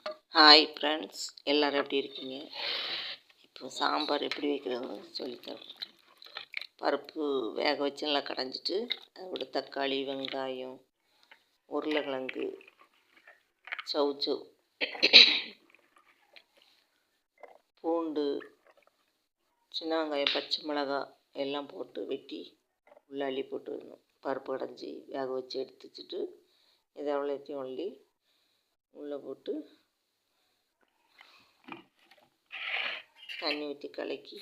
Hi friends, எல்லோரும் எப்படி இருக்கீங்க? இப்போ சாம்பார் எப்படி வைக்கிறதுன்னு சொல்லித்தரேன். பருப்பு வேக வச்சு நல்லா கடைஞ்சிட்டு அதோட தக்காளி, வெங்காயம், உருளைக்கிழங்கு, சௌச்சௌ, பூண்டு, சின்ன வெங்காயம், பச்சை மிளகாய் எல்லாம் போட்டு வெட்டி உள்ளே அள்ளி போட்டு வரணும். பருப்பு கடைஞ்சி வேக வச்சு எடுத்து வச்சுட்டு இதை அவ்வளோத்தையும் அள்ளி உள்ளே போட்டு தண்ணி ஊற்றி கலக்கி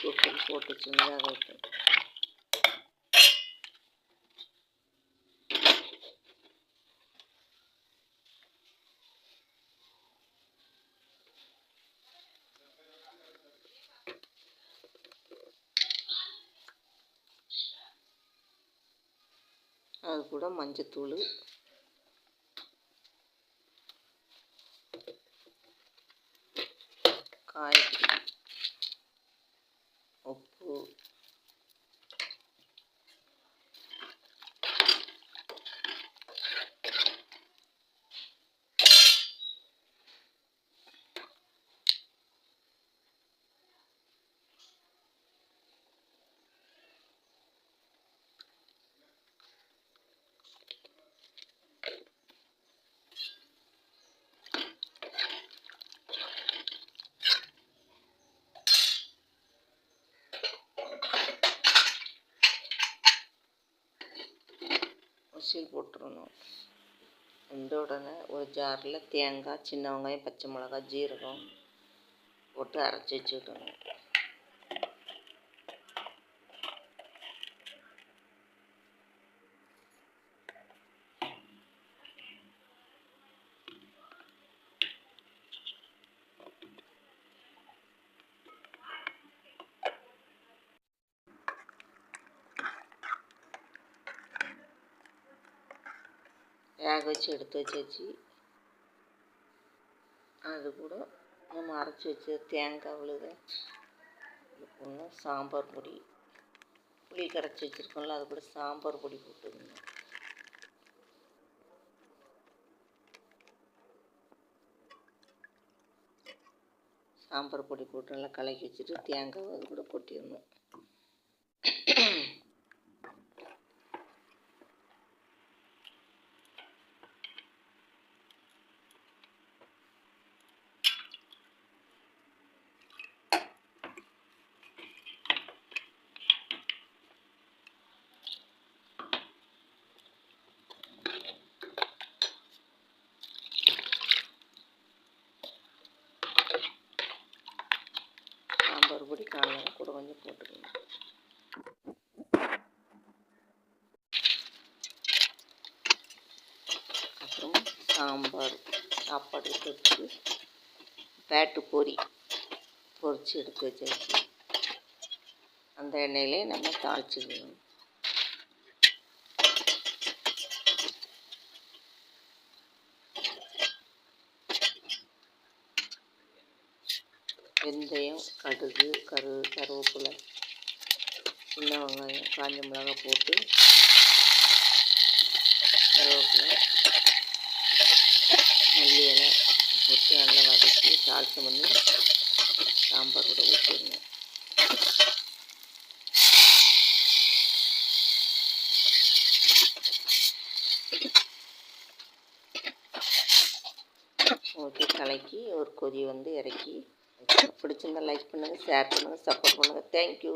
குக்கர் போட்டு சின்னதாக வைப்பேன். அது கூட மஞ்சத்தூள், காய்கறி, உப்பு, உசில் போட்டுடணும். இந்த உடனே ஒரு ஜாரில் தேங்காய், சின்ன வெங்காயம், பச்சை மிளகாய், ஜீரகம் போட்டு அரைச்சி வச்சுக்கிடணும். வேக வச்சு எடுத்து வச்சாச்சு. அது கூட நம்ம அரைச்சி வச்ச தேங்காய் விழுது போடணும். சாம்பார் பொடி, புளி கரைச்சி வச்சுருக்கோம்ல, அது கூட சாம்பார் பொடி போட்டுக்கணும். சாம்பார் பொடி போட்டு நல்லா கலக்கி வச்சுட்டு தேங்காய் அது கூட கொட்டிடணும். சாம்பார் பொடி காலையில் கூட கொஞ்சம் போட்டுக்கணும். அப்புறம் சாம்பார் சாப்பாடு எடுத்து பேட்டு பொரித்து எடுத்து வச்சாச்சு. அந்த எண்ணெயிலே நம்ம தாளிச்சிக்கணும். வெந்தயம், கடுகு, கருவேப்பிலை, சின்ன வெங்காயம், காஞ்ச மிளகாய் போட்டு கருவேப்பிலை, மல்லி இலை போட்டு நல்லா வதக்கி தாளிச்சம் பண்ணி சாம்பார் கூட ஊற்றிடணும். ஊற்றி கலக்கி ஒரு கொதி வந்து இறக்கி பிடிச்சிருந்தா லைக் பண்ணுங்கள், ஷேர் பண்ணுங்கள், சப்போர்ட் பண்ணுங்கள். தேங்க்யூ.